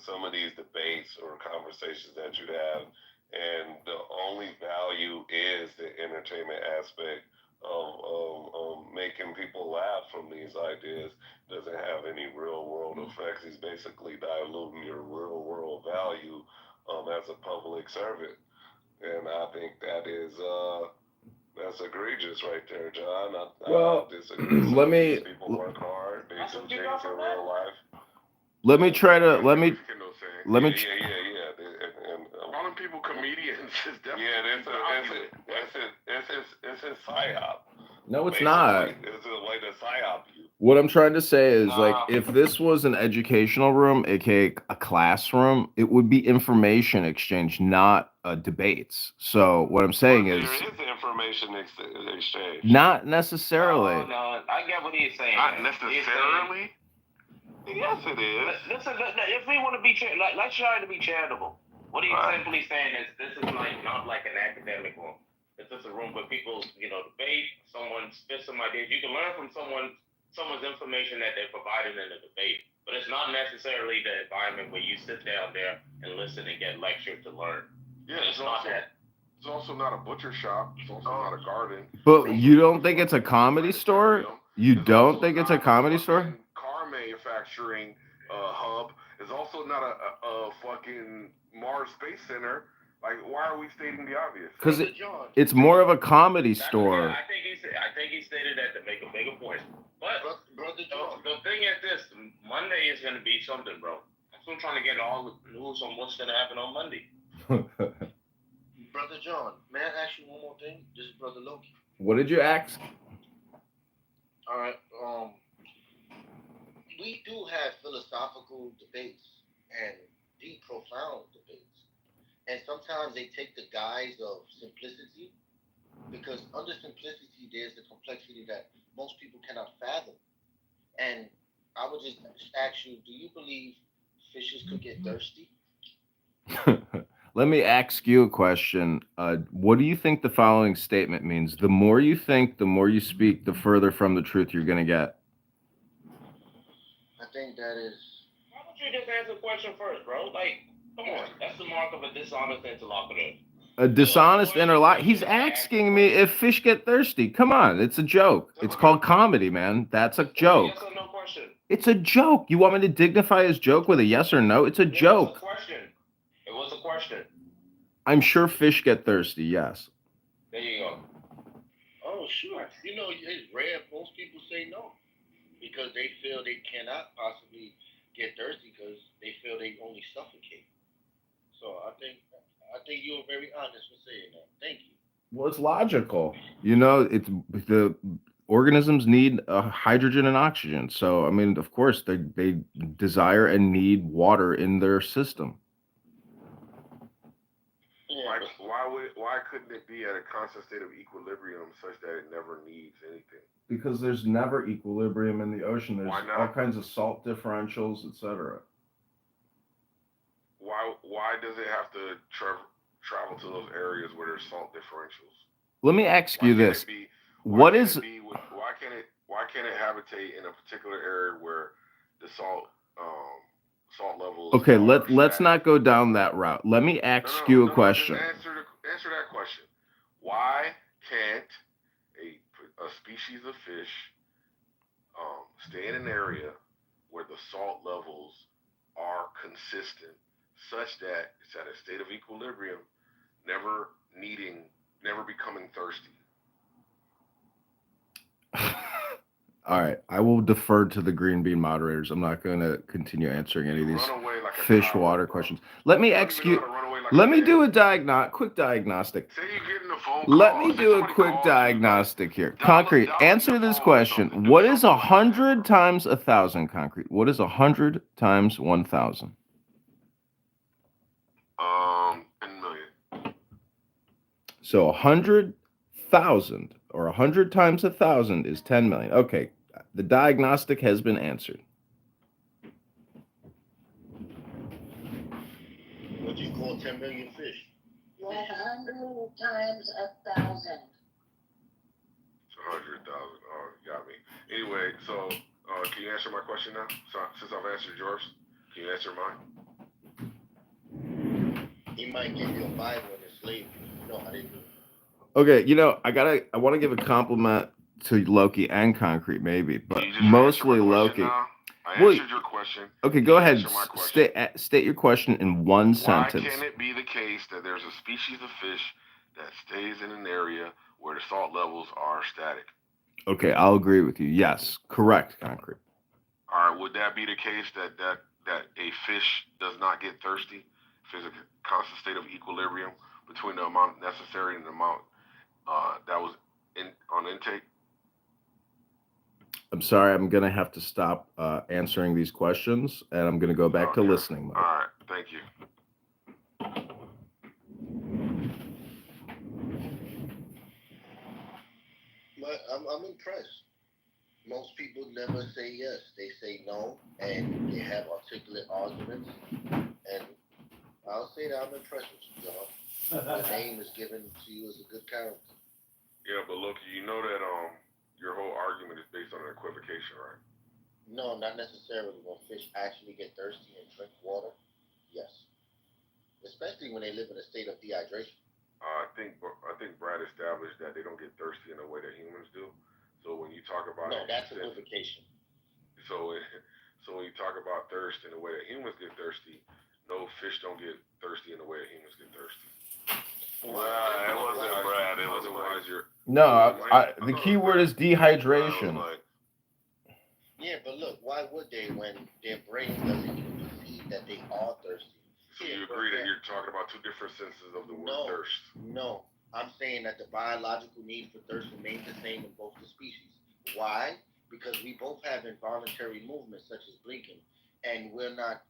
some of these debates or conversations that you have, and the only value is the entertainment aspect of making people laugh from these ideas, doesn't have any real world effects. He's basically diluting your real world value as a public servant, and I think that's egregious right there, John. I disagree. Some let of these me people work hard. They do things in real life. let me try to let me let Yeah, me. yeah, yeah, yeah. Calling people comedians is definitely Yeah, it's his psyop. No, it's Basically, not. it's a way to psyop you. What I'm trying to say is, like, Nah. if this was an educational room, aka a classroom, it would be information exchange, not debates. So what I'm saying Well, is, there is information exchange. not necessarily. No, I get what he's saying. not man. He's saying- necessarily. Yes, it is. Listen, if we want to be let's try to be charitable. What he's Right. simply saying is this is like not like an academic room. It's just a room where people, debate. Someone spits some ideas. You can learn from someone's information that they're providing in the debate. But it's not necessarily the environment where you sit down there and listen and get lectured to learn. Yeah, It's not that. It's also not a butcher shop. It's also not a garden. But you don't think it's a comedy store? You don't think it's a comedy store? Car manufacturing hub is also not a fucking Mars Space Center. Like, why are we stating the obvious? Because it's more of a comedy store. I think he stated that to make a bigger point. But the thing is this: Monday is going to be something, bro. I'm still trying to get all the news on what's going to happen on Monday. Brother John, may I ask you one more thing? This is Brother Loki. What did you ask? All right. We do have philosophical debates and deep, profound debates, and sometimes they take the guise of simplicity, because under simplicity there's the complexity that most people cannot fathom. And I would just ask you: do you believe fishes could get thirsty? Let me ask you a question. What do you think the following statement means? The more you think, the more you speak, the further from the truth you're going to get. I think that is. Why don't you just answer the question first, bro? Like, come on, that's the mark of a dishonest interlocutor. A dishonest interlocutor. He's asking me if fish get thirsty. Come on, it's a joke. It's called comedy, man. That's a joke. Yes or no question. It's a joke. You want me to dignify his joke with a yes or no? It's a joke. It was a question. I'm sure fish get thirsty, yes. There you go. Oh, sure. It's rare. Most people say no because they feel they cannot possibly get thirsty because they feel they only suffocate. So I think you were very honest with saying that. Thank you. Well, it's logical. It's the organisms need hydrogen and oxygen. So, I mean, of course, they desire and need water in their system. Why couldn't it be at a constant state of equilibrium such that it never needs anything? Because there's never equilibrium in the ocean. There's Why not? all kinds of salt differentials, etc. Why does it have to travel to those areas where there's salt differentials? Let me ask you this: why can't it habitate in a particular area where the salt levels? Okay, let's not go down that route. Let me ask you a question. Answer that question. Why can't a species of fish stay in an area where the salt levels are consistent, such that it's at a state of equilibrium, never becoming thirsty? All right, I will defer to the green bean moderators. I'm not going to continue answering any of these fish water questions. Let me ask you. Let me do a quick diagnostic. Say you're getting a phone Let call. me do a quick diagnostic here. Concrete, answer this question. What is 100 times 1,000? Concrete. What is 100 times 1,000? 10 million. So 100,000 or 100 times 1,000 is 10 million. Okay, the diagnostic has been answered. What do you call 10 million fish? 100 times 1,000. It's 100,000. Oh, you got me. Anyway, so can you answer my question now? So, since I've answered yours, can you answer mine? He might give you a Bible and enslave you. You know how they do. Okay, I want to give a compliment to Loki and Concrete, maybe, but mostly Loki. I Well, answered your question. Okay, go ahead. State your question in one sentence. Why can it be the case that there's a species of fish that stays in an area where the salt levels are static? Okay, I'll agree with you. Yes, correct, Concrete. All right, would that be the case that a fish does not get thirsty if there's a constant state of equilibrium between the amount necessary and the amount that was on intake? I'm sorry, I'm gonna have to stop answering these questions, and I'm gonna go back to listening mode. All right, thank you. But I'm impressed. Most people never say yes; they say no, and they have articulate arguments. And I'll say that I'm impressed with you, John. The name is given to you as a good character. Yeah, but look, you know that your whole argument is based on an equivocation, right? No, not necessarily. When fish actually get thirsty and drink water, yes. Especially when they live in a state of dehydration. I think Brad established that they don't get thirsty in the way that humans do. So when you talk about that's equivocation. So when you talk about thirst in the way that humans get thirsty, no, fish don't get thirsty in the way that humans get thirsty. It wasn't Brad. It was No, the key word is dehydration. Yeah, but look, why would they when their brain doesn't even perceive that they are thirsty? So you agree that you're talking about two different senses of the word thirst? No, I'm saying that the biological need for thirst remains the same in both the species. Why? Because we both have involuntary movements such as blinking, and we're not,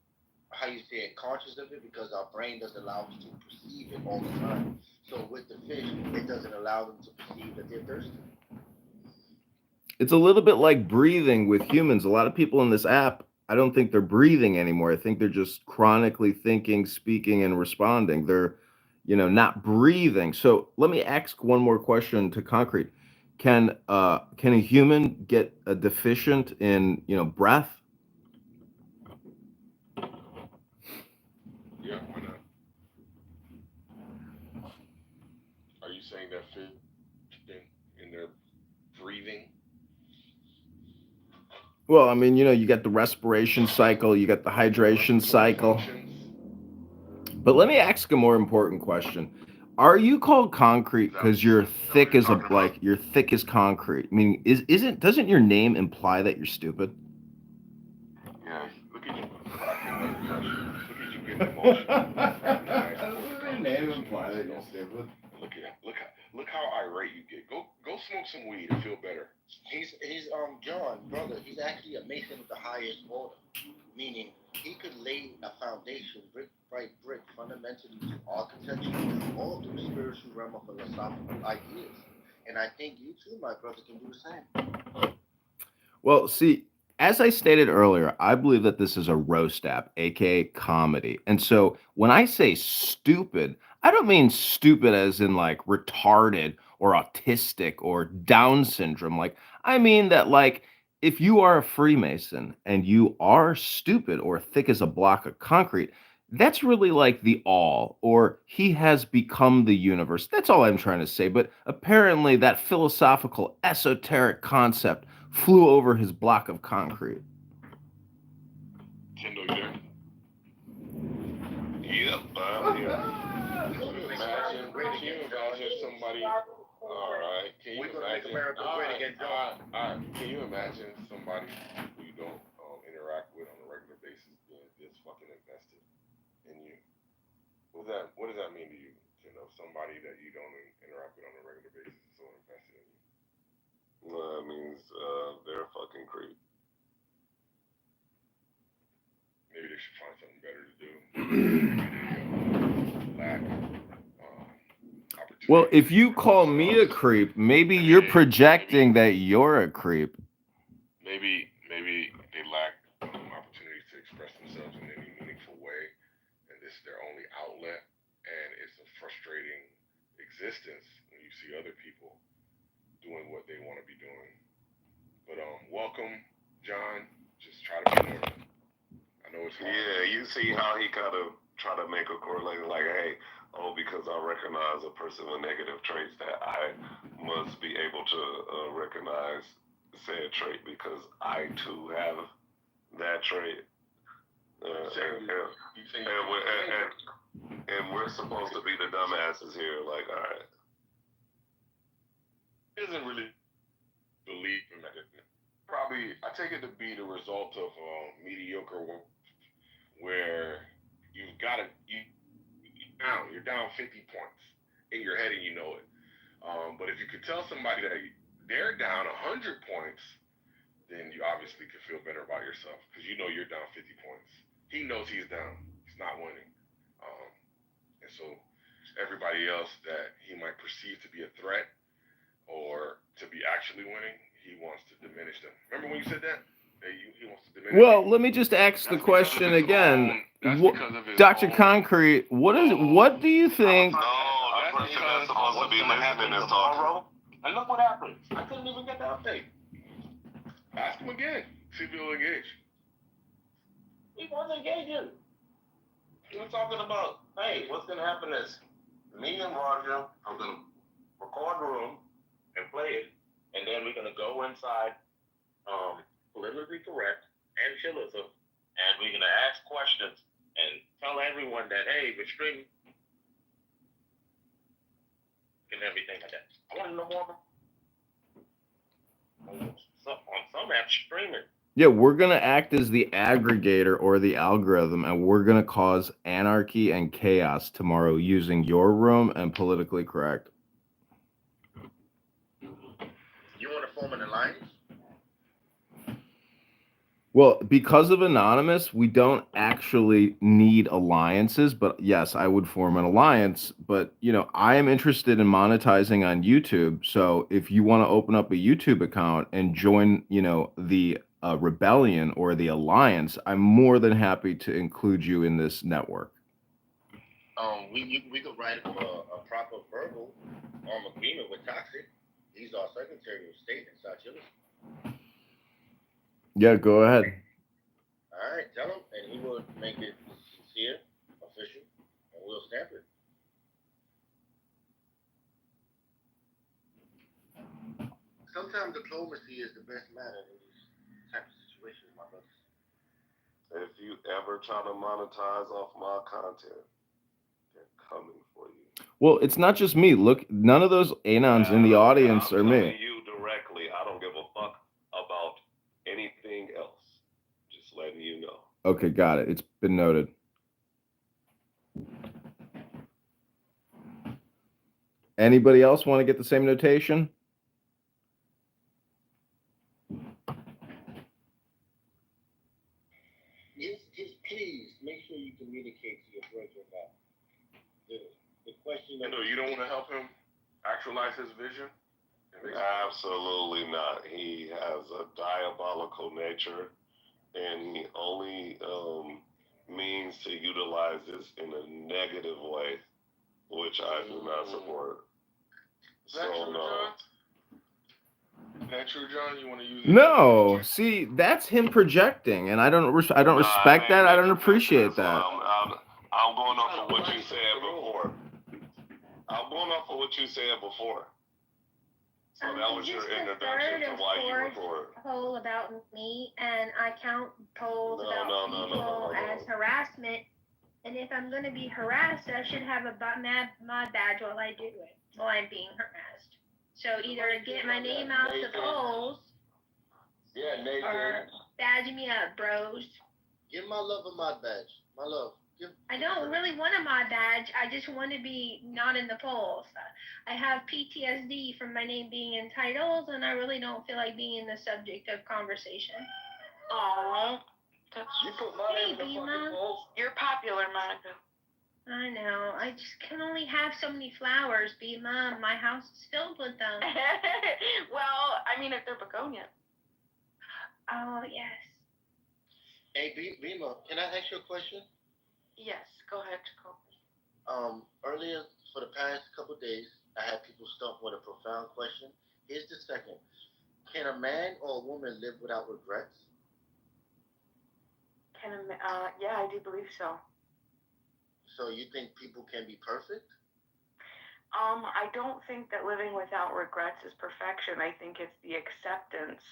conscious of it because our brain doesn't allow us to perceive it all the time. So with the fish, it doesn't allow them to perceive that they're thirsty. It's a little bit like breathing with humans. A lot of people in this app, I don't think they're breathing anymore. I think they're just chronically thinking, speaking, and responding. They're, not breathing. So let me ask one more question to Concrete. Can a human get a deficient in, breath? Yeah, why not? Are you saying that fish in their breathing? Well, I mean, you got the respiration cycle, you got the hydration cycle. But let me ask a more important question. Are you called Concrete because you're thick as you're thick as concrete? I mean, doesn't your name imply that you're stupid? Yeah, look at you. Look at you getting emotional. Doesn't your name imply that you're stupid? Look how irate you get. Go smoke some weed and feel better. He's John, brother. He's actually a mason of the highest order, meaning he could lay a foundation brick by brick, fundamentally to architecture, all through the spiritual realm of philosophical ideas. And I think you too, my brother, can do the same. Well, see, as I stated earlier, I believe that this is a roast app, aka comedy. And so when I say stupid, I don't mean stupid as in like retarded or autistic or Down syndrome. Like, I mean that, like, if you are a Freemason and you are stupid or thick as a block of concrete, that's really like the all, or he has become the universe. That's all I'm trying to say. But apparently, that philosophical, esoteric concept flew over his block of concrete. Kendall, you there? Yep, I'm here. Imagine somebody. All right. Can you imagine? America great again, John. All right. Can you imagine somebody who you don't interact with on a regular basis being this fucking invested in you? What does that mean to you? Somebody that you don't interact with on a regular basis is so invested in you. Well, that means they're a fucking creep. Maybe they should find something better to do. Lack opportunity. Well, if you call me a creep, maybe you're projecting that you're a creep. Maybe they lack opportunities to express themselves in any meaningful way, and this is their only outlet, and it's a frustrating existence when you see other people doing what they want to be doing. But welcome, John. Just try to be normal. I know it's hard. Yeah, you see how he kind of try to make a correlation like, hey, oh, because I recognize a person with negative traits, that I must be able to recognize said trait because I too have that trait. And we're supposed to be the dumbasses here, like, all right. He doesn't really believe in that. Probably, I take it to be the result of mediocre work, where you're down 50 points in your head and you know it. But if you could tell somebody that they're down 100 points, then you obviously could feel better about yourself because you know you're down 50 points. He knows he's down. He's not winning. And so everybody else that he might perceive to be a threat or to be actually winning, he wants to diminish them. Remember when you said that? He wants to diminish Well, them? let me just ask the question again. Dr. Dr. Concrete, what do you think? No, the person that's supposed to be listening is talking. And look what happened. I couldn't even get the update. Ask him again. See if he'll engage. He wasn't engaging. He was talking about, hey, what's going to happen is me and Roger are going to record the room and play it, and then we're going to go inside politically correct and chillism, and we're going to ask questions and tell everyone that, hey, we're streaming and everything like that. I want to know more about on some apps streaming. Yeah, we're going to act as the aggregator or the algorithm, and we're going to cause anarchy and chaos tomorrow using your room and politically correct. You want to form an alliance? Well, because of Anonymous, we don't actually need alliances, but yes, I would form an alliance. But, I am interested in monetizing on YouTube. So if you want to open up a YouTube account and join, the rebellion or the alliance, I'm more than happy to include you in this network. We could write a proper verbal agreement with Toxic. He's our Secretary of State in South Chile. Yeah, go ahead. All right, tell him, and he will make it sincere, official, and we'll stamp it. Sometimes diplomacy is the best manner in these types of situations, my brothers. If you ever try to monetize off my content, they're coming for you. Well, it's not just me. Look, none of those anons in the audience are me. I'm telling you directly. I don't give a fuck about anything else. Just letting you know. Okay, got it. It's been noted. Anybody else want to get the same notation? Just please make sure you communicate to your brother about the question. You don't want to help him actualize his vision? Absolutely not. He has a diabolical nature, and he only means to utilize this in a negative way, which I do not support. Is that true, John? Is that true, John? You want to use it? No. See, that's him projecting, and I don't respect that. I don't appreciate that. I'm going off of what you said before. I'm going off of what you said before. So that was your introduction to why you record. Poll about me, and I count polls about people as harassment. And if I'm going to be harassed, I should have a mod badge while I do it, while I'm being harassed. So either get my name out the polls, or badge me up, bros. Give my love a mod badge. My love. I don't really want a mod badge. I just want to be not in the polls. I have PTSD from my name being in titles, and I really don't feel like being the subject of conversation. Aww. You put my name in the fucking polls. You're popular, Monica. I know. I just can only have so many flowers, Bima. My house is filled with them. Well, I mean, if they're begonia. Oh, yes. Hey, Bima, can I ask you a question? Yes, go ahead, Jacob. Earlier, for the past couple of days, I had people stump with a profound question. Here's the second. Can a man or a woman live without regrets? Yeah, I do believe so. So you think people can be perfect? I don't think that living without regrets is perfection. I think it's the acceptance.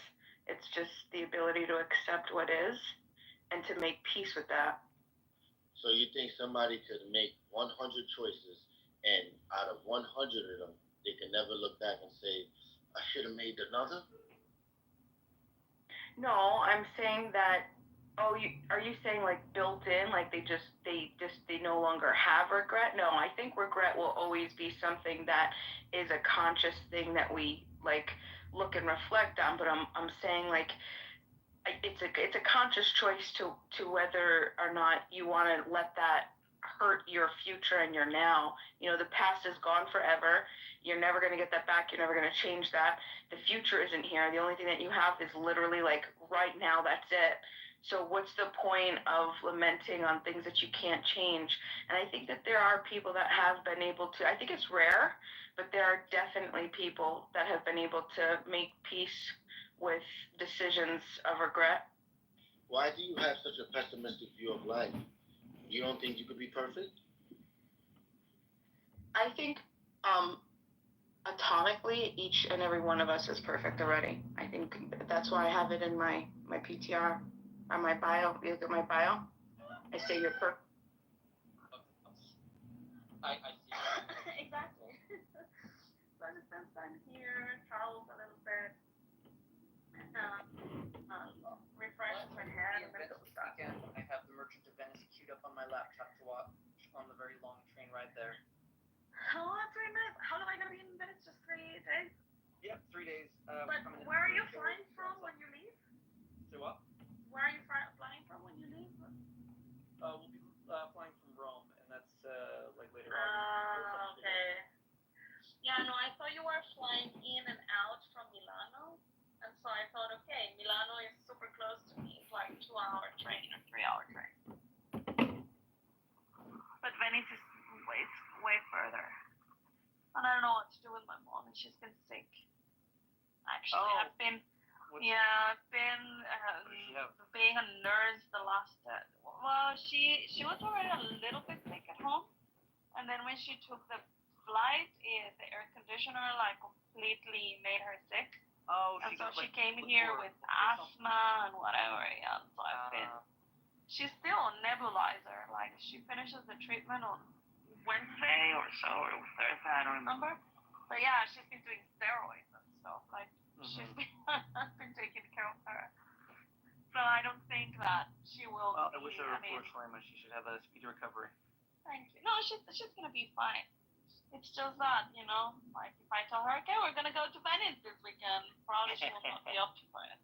It's just the ability to accept what is and to make peace with that. So you think somebody could make 100 choices, and out of 100 of them, they can never look back and say, I should have made another? No, I'm saying that. Oh, are you saying like built in, like they no longer have regret? No, I think regret will always be something that is a conscious thing that we like look and reflect on. But I'm saying like it's a conscious choice to whether or not you want to let that hurt your future and your now. You know, the past is gone forever. You're never going to get that back. You're never going to change that. The future isn't here. The only thing that you have is literally like right now. That's it. So what's the point of lamenting on things that you can't change? And I think that there are people that have been able to, I think it's rare, but there are definitely people that have been able to make peace with decisions of regret. Why do you have such a pessimistic view of life? You don't think you could be perfect? I think atomically, each and every one of us is perfect already. I think that's why I have it in my PTR, on my bio. You look at my bio, I say you're perfect. I see. Exactly. So I just spent time here, traveled a little bit, refreshed my head, and then go stuff. I have The Merchant of Venice queued up on my laptop to watch on the very long train ride there. Oh, that's very nice. How long are you going to be in Venice? Just 3 days? Yep, 3 days. But where are you flying from when you leave? Say what? Where are you flying from when you leave? We'll be flying from Rome, and that's like later on. Okay. Yeah, no, I thought you were flying in and out from Milano, and so I thought, okay, Milano is super close to me. It's like 2-hour train or 3-hour train. But Venice is way further. And I don't know what to do with my mom, and she's been sick. Actually, I've been being a nurse the last. Well, she was already a little bit sick at home, and then when she took the flight, the air conditioner like completely made her sick. Oh, and so she came here with asthma and whatever. Yeah, so I've been. She's still on nebulizer. Like she finishes the treatment on Wednesday or so, or Thursday, I don't remember. But yeah, she's been doing steroids and stuff. Like she's been taking care of her. So I don't think that she will. I wish her she should have a speedy recovery. Thank you. No, she's gonna be fine. It's just that, you know, like if I tell her, okay, we're gonna go to Venice this weekend, probably she will not be up for it.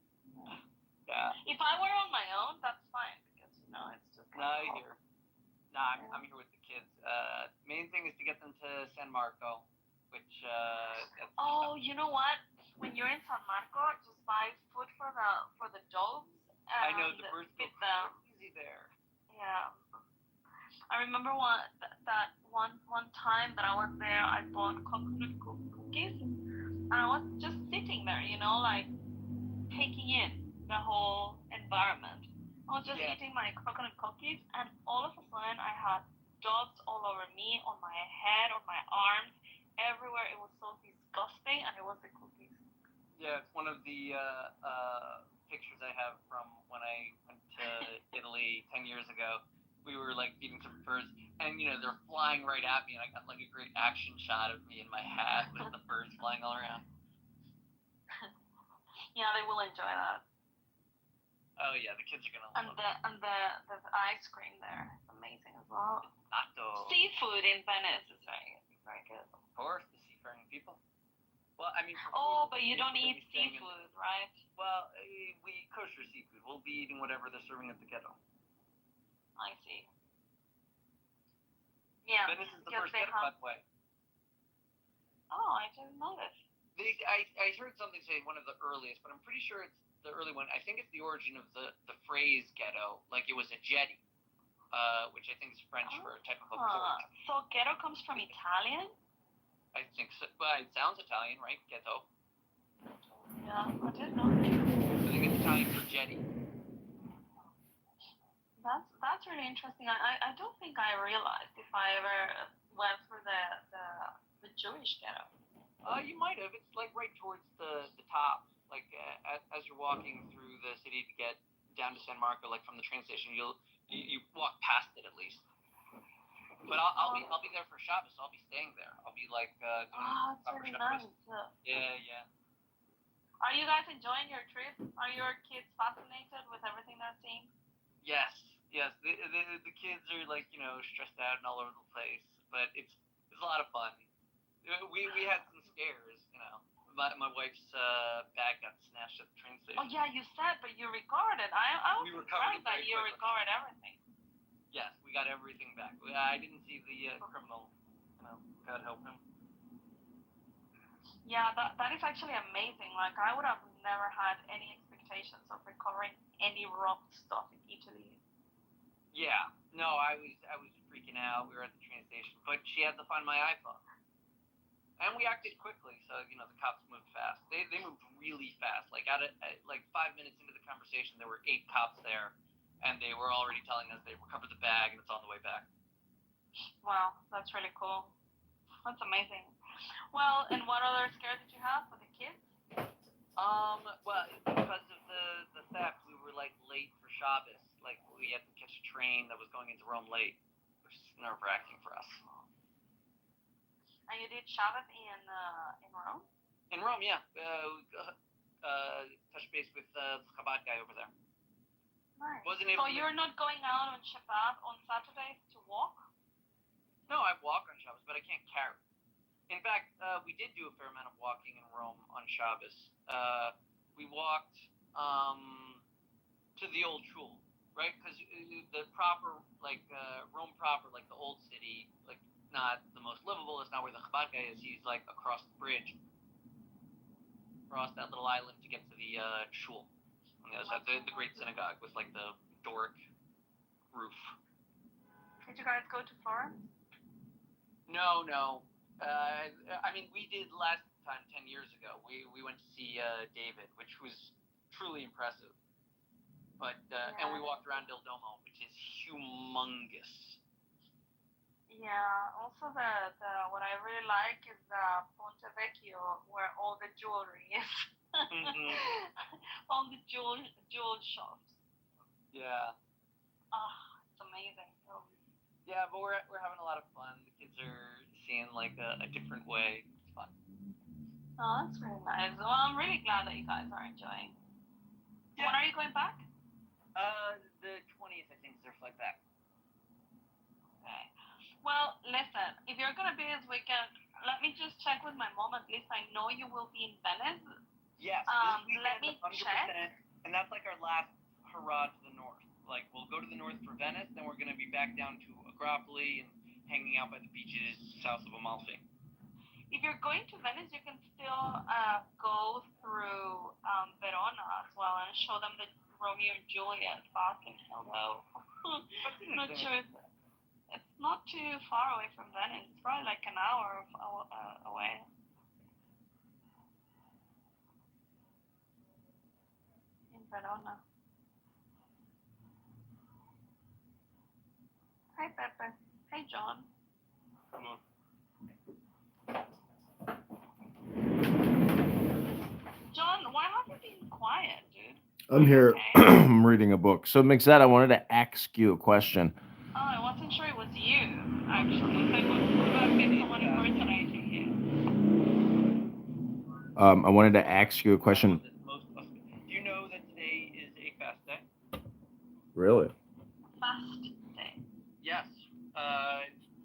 Yeah. If I were on my own, that's fine because you know it's just. I'm here with the kids. Main thing is to get them to San Marco, which. You know what? When you're in San Marco, just buy food for the dogs. I know the birds go crazy there. Yeah. I remember one time that I was there, I bought coconut cookies, and I was just sitting there, you know, like taking in the whole environment. I was just eating my coconut cookies, and all of a sudden I had dots all over me, on my head, on my arms, everywhere. It was so disgusting, and it was the cookies. Yeah, it's one of the pictures I have from when I went to Italy 10 years ago. We were like feeding some birds, and you know they're flying right at me, and I got like a great action shot of me in my hat with the birds flying all around. Yeah, they will enjoy that. Oh yeah, the kids are gonna love it. And the ice cream there is amazing as well. Seafood in Venice is very good. Of course, the seafaring people. Well, I mean. But you don't eat seafood, right? Well, we eat kosher seafood. We'll be eating whatever they're serving at the ghetto. I see. Yeah. Venice is the first ghetto, by the way. Oh, I didn't know this. I heard something say one of the earliest, but I'm pretty sure it's the early one. I think it's the origin of the phrase ghetto, like it was a jetty, which I think is French for a type of a port. So ghetto comes from Italian? I think so. Well, it sounds Italian, right? Ghetto. Yeah, I didn't know. I think it's Italian for jetty. That's that's really interesting. I don't think I realized if I ever went through the Jewish ghetto. You might have. It's like right towards the top. Like as you're walking through the city to get down to San Marco, like from the train station, you walk past it at least. But I'll be there for Shabbos. So I'll be staying there. I'll be like doing it's really Shabbos. nice. Yeah. Are you guys enjoying your trip? Are your kids fascinated with everything they're seeing? Yes. The kids are like stressed out and all over the place, but it's a lot of fun. We had some scares. My wife's bag got snatched at the train station. Oh yeah, you said, but you recorded. I was surprised that you record everything. Yes, we got everything back. I didn't see the criminal. God help him. Yeah, that is actually amazing. Like, I would have never had any expectations of recovering any wrong stuff in Italy. Yeah, no, I was freaking out. We were at the train station, but she had to find my iPhone, and we acted quickly. So the cops moved fast. They moved really fast. Like at 5 minutes into the conversation, there were 8 cops there, and they were already telling us they recovered the bag and it's on the way back. Wow, that's really cool. That's amazing. Well, and what other scares did you have for the kids? Well, because of the theft, we were like late for Shabbos. Like we had to catch a train that was going into Rome late, which is nerve-wracking for us. And you did Shabbos in Rome? In Rome, yeah. Touched base with the Chabad guy over there. Nice. So you're not going out on Shabbat on Saturdays to walk? No, I walk on Shabbos, but I can't carry. In fact, we did do a fair amount of walking in Rome on Shabbos. We walked to the old shul, right? Because the proper, Rome proper, like the old city, like not the most livable. It's not where the Chabad guy is. He's like across the bridge, across that little island to get to the shul on the other side, the great synagogue with like the Doric roof. Did you guys go to Florence? No. I mean, we did last time 10 years ago. We went to see David, which was truly impressive. But and we walked around Il Duomo, which is humongous. Yeah. Also, the what I really like is Ponte Vecchio, where all the jewelry is. Mm-hmm. All the jewel shops. Yeah. It's amazing. Yeah, but we're having a lot of fun. The kids are seeing like a different way. It's fun. Oh, that's really nice. Well, I'm really glad that you guys are enjoying. Yeah. When are you going back? The 20th, I think, is their flight back. Okay. Well, listen, if you're gonna be this weekend, let me just check with my mom. At least I know you will be in Venice. Yes. Let me 100%, check. And that's like our last hurrah to the north. Like, we'll go to the north for Venice, then we're going to be back down to Agropoli and hanging out by the beaches south of Amalfi. If you're going to Venice, you can still go through Verona as well and show them the Romeo and Juliet fucking hello. Not sure. It's not too far away from Venice. It's probably like an hour away. In Verona. Hi, Pepe. Hey, John. Come on. John, why have you been quiet, dude? I'm here. Okay. I'm reading a book. So, Mixed, I wanted to ask you a question. Oh, I wasn't sure it was you, actually. It would have been someone impersonating you. I wanted to ask you a question. Do you know that today is a fast day? Really? Fast day? Yes.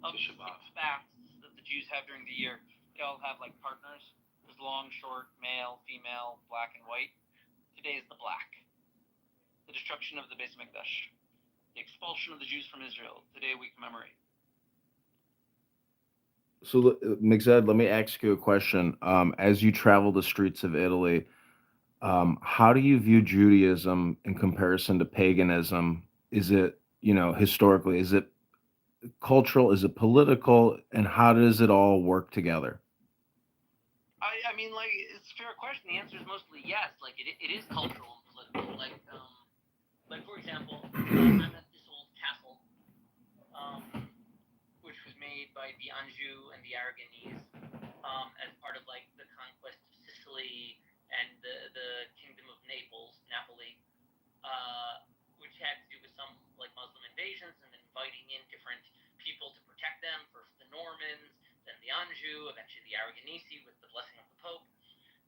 Of the 6 fasts that the Jews have during the year, they all have like partners. There's long, short, male, female, black, and white. Today is the black. The destruction of the Beis Mikdash. The expulsion of the Jews from Israel. Today we commemorate. So, Mixed, let me ask you a question. As you travel the streets of Italy, how do you view Judaism in comparison to paganism? Is it, historically, is it cultural? Is it political? And how does it all work together? I mean, like, it's a fair question. The answer is mostly yes. Like, it is cultural and political. Like, for example, I'm at this old made by the Anjou and the Aragonese as part of like the conquest of Sicily and the kingdom of Napoli, which had to do with some like Muslim invasions and inviting in different people to protect them. First the Normans, then the Anjou, eventually the Aragonese with the blessing of the Pope.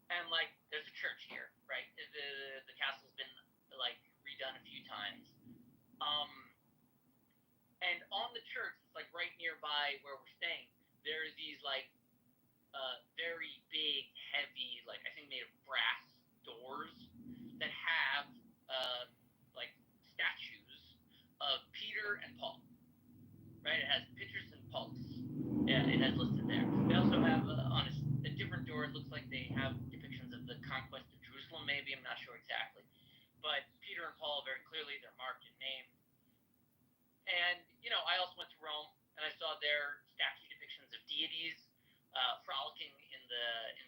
And like, there's a church here, right? The castle's been like redone a few times. And on the church, it's like right nearby where we're staying, there are these like very big, heavy, like I think made of brass doors that have like statues of Peter and Paul. Right? It has Petrus and Paulus. Yeah, it has listed there. They also have on a different door. It looks like they have depictions of the conquest of Jerusalem. Maybe I'm not sure exactly, but Peter and Paul very clearly they're marked and named. And you know, I also went to Rome and I saw their statue depictions of deities frolicking in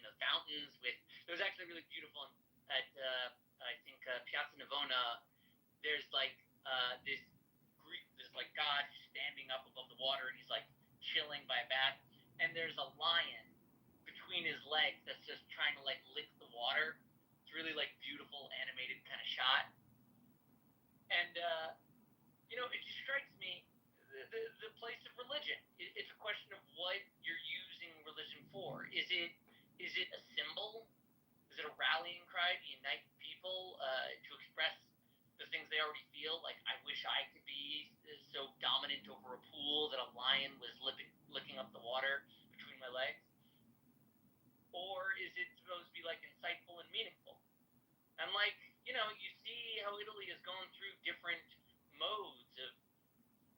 the fountains. With it was actually really beautiful at I think Piazza Navona. There's like this like God standing up above the water and he's like chilling by a bath, and there's a lion between his legs that's just trying to like lick the water. It's really like beautiful animated kind of shot. And you know, it just strikes me the place of religion. It's a question of what you're using religion for. Is it a symbol? Is it a rallying cry to unite people to express the things they already feel? Like, I wish I could be so dominant over a pool that a lion was licking up the water between my legs. Or is it supposed to be like insightful and meaningful? And like, you know, you see how Italy is going through different modes of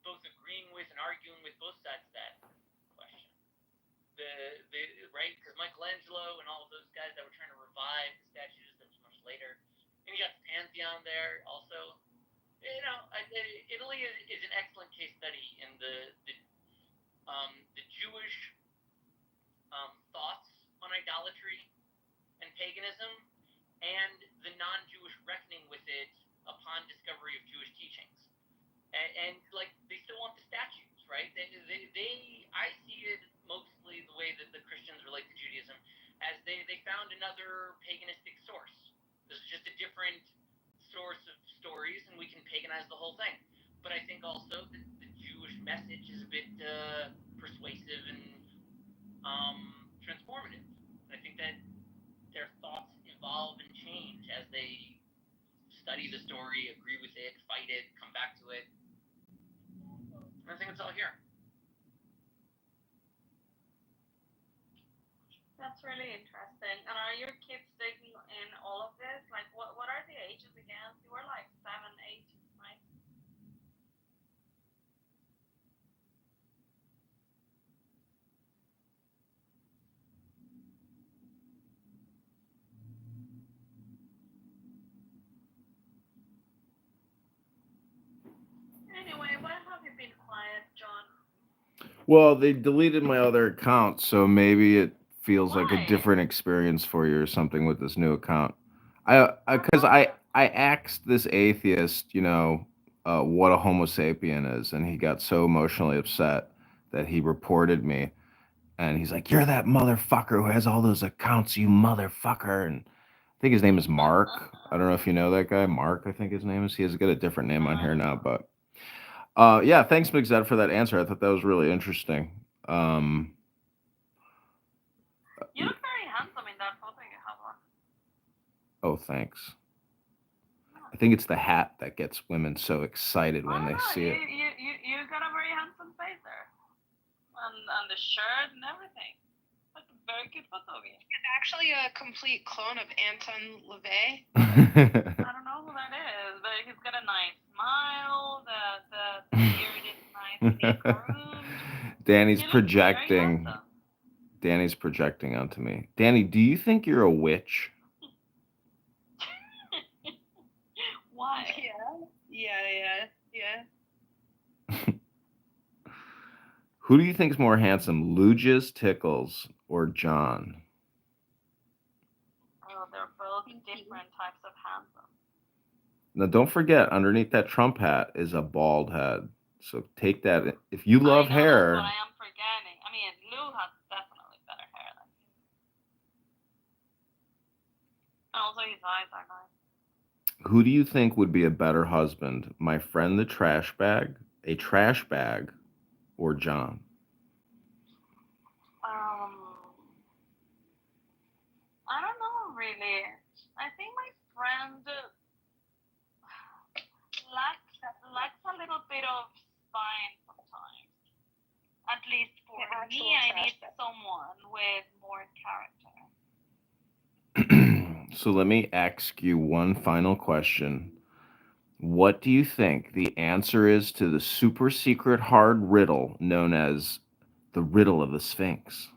both agreeing with and arguing with both sides of that question. Right? Because Michelangelo and all of those guys that were trying to revive the statues, that was much later. And you got the Pantheon there also. You know, Italy is an excellent case study in the Jewish thoughts on idolatry and paganism, and the non-Jewish reckoning with it upon discovery of Jewish teachings. And like, they still want the statues, right? I see it mostly the way that the Christians relate to Judaism, as they found another paganistic source. This is just a different source of stories, and we can paganize the whole thing. But I think also that the Jewish message is a bit persuasive and transformative. And I think that their thoughts evolve and change as they study the story, agree with it, fight it, come back to it. And I think it's all here. That's really interesting. And are your kids taking in all of this? Like, what are the ages again? You were like 7, 8, right? Anyway, why have you been quiet, John? Well, they deleted my other account, so maybe it feels like a Why? different experience for you or something with this new account. I asked this atheist, you know, what a Homo sapien is, and he got so emotionally upset that he reported me. And he's like, "You're that motherfucker who has all those accounts, you motherfucker." And I think his name is Mark. I don't know if you know that guy, Mark. I think his name is. He has got a different name on here now, but yeah. Thanks, McZed, for that answer. I thought that was really interesting. You look very handsome in that photo you have on. Oh, thanks. I think it's the hat that gets women so excited when they see it. You got a very handsome face there. And the shirt and everything. Like a very good photo of you. It's actually a complete clone of Anton LaVey. I don't know who that is, but he's got a nice smile, the beard is nicely groomed. Danny's projecting. Danny's projecting onto me. Danny, do you think you're a witch? Why? Yeah. Who do you think is more handsome, Luges, Tickles, or John? Oh, they're both different types of handsome. Now, don't forget, underneath that Trump hat is a bald head. So take that. If you love hair. That's what I am forgetting. Also, his eyes are nice. Who do you think would be a better husband? My friend the trash bag, a trash bag, or John? I don't know really. I think my friend lacks a little bit of spine sometimes. At least for me, I need someone with more character. So let me ask you one final question. What do you think the answer is to the super secret hard riddle known as the riddle of the Sphinx?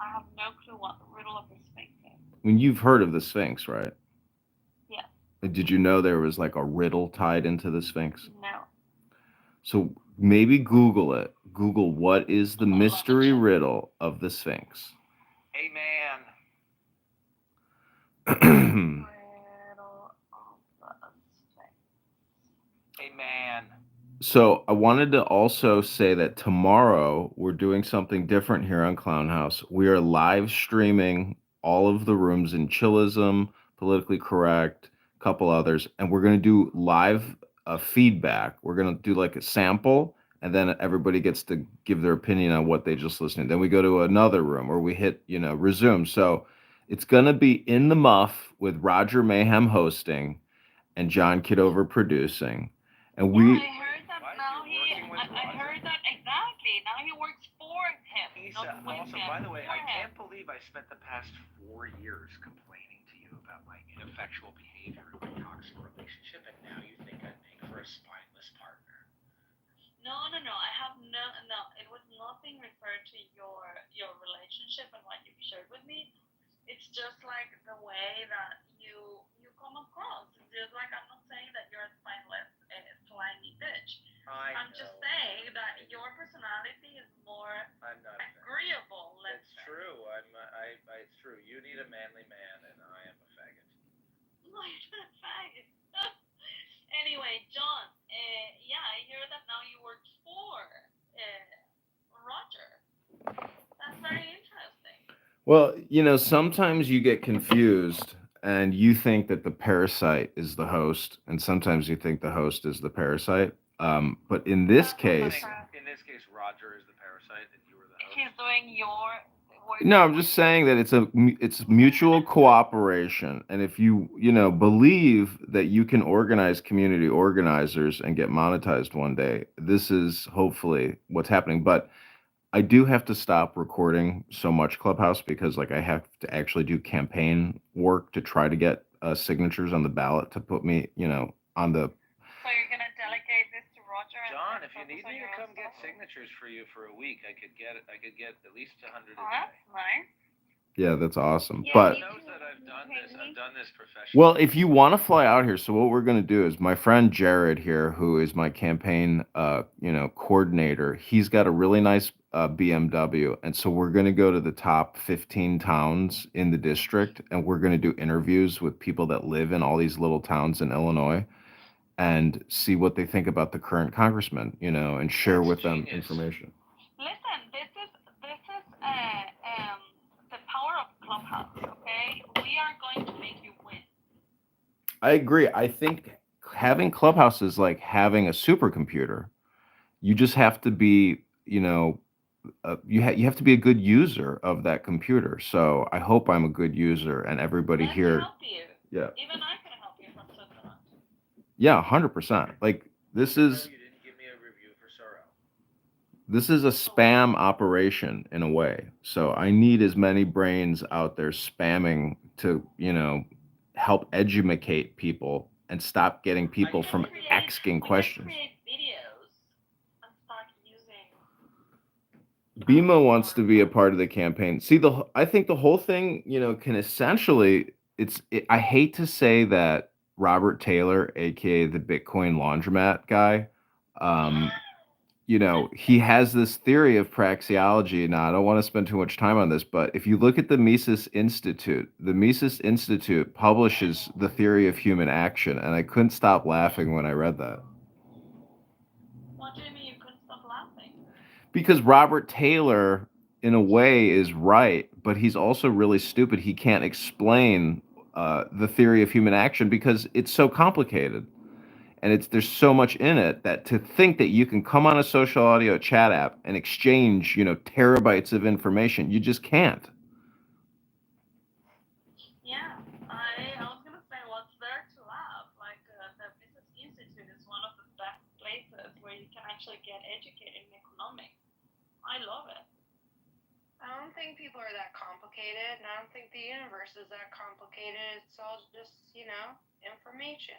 I have no clue what the riddle of the Sphinx is. I mean, you've heard of the Sphinx, right? Yeah. Did you know there was like a riddle tied into the Sphinx? No. So maybe Google it. Google what is the mystery riddle of the Sphinx? Amen. Riddle of the Sphinx. Amen. So I wanted to also say that tomorrow we're doing something different here on Clown House. We are live streaming all of the rooms in Chillism, Politically Correct, a couple others, and we're going to do live feedback. We're going to do like a sample, and then everybody gets to give their opinion on what they just listened to. Then we go to another room where we hit, resume. So it's going to be in the muff with Roger Mayhem hosting and John Kitover producing. And we. Yeah, I heard that exactly. Now he works for him. Lisa, also, by the way, I can't believe I spent the past 4 years complaining to you about my ineffectual behavior in my toxic relationship, and now you think I'd make for a spineless partner. No. I have no. It was nothing referred to your relationship and what you've shared with me. It's just like the way that you come across. It's just like I'm not saying that you're a spineless, slimy bitch. I'm just saying that your personality is more agreeable. It's true. It's true. You need a manly man, and I am a faggot. No, you're not a faggot. Anyway, John. I hear that now you work for Roger. That's very interesting. Well, sometimes you get confused and you think that the parasite is the host, and sometimes you think the host is the parasite. But in this case, Roger is the parasite and you were the host. He's doing your work. No, I'm just saying that it's mutual cooperation, and if you believe that you can organize community organizers and get monetized one day, this is hopefully what's happening. But I do have to stop recording so much Clubhouse because I have to actually do campaign work to try to get signatures on the ballot to put me, on the. So you're gonna delegate this to Roger? John, if you need me to come get signatures for you for a week, I could get at least 100 a day. That's nice. Yeah, that's awesome. Yeah, but knows that I've done this professionally. Well, if you want to fly out here, so what we're going to do is my friend Jared here, who is my campaign, coordinator, he's got a really nice BMW, and so we're going to go to the top 15 towns in the district, and we're going to do interviews with people that live in all these little towns in Illinois, and see what they think about the current congressman, and share with them information. Listen, this is the power of Clubhouse. Okay, we are going to make you win. I agree. I think having Clubhouse is like having a supercomputer. You just have to be, you have to be a good user of that computer. So I hope I'm a good user, and everybody here. Help you. Yeah. Even I can help you from Switzerland. Yeah, 100%. Like this is. You didn't give me a review for Sorrel. This is a spam operation in a way. So I need as many brains out there spamming to, help educate people and stop getting people from asking questions. Create videos and start using. BMO wants to be a part of the campaign. See, I think the whole thing, can essentially, I hate to say that Robert Taylor, aka the Bitcoin laundromat guy, he has this theory of praxeology. Now, I don't want to spend too much time on this, but if you look at the Mises Institute publishes the theory of human action, and I couldn't stop laughing when I read that. What do you mean you couldn't stop laughing? Because Robert Taylor in a way, is right, but he's also really stupid. He can't explain the theory of human action because it's so complicated. And there's so much in it that to think that you can come on a social audio chat app and exchange, terabytes of information, you just can't. Yeah, I was gonna say, what's there to laugh? Like the Business Institute is one of the best places where you can actually get educated in economics. I love it. I don't think people are that complicated, and I don't think the universe is that complicated. It's all just, information.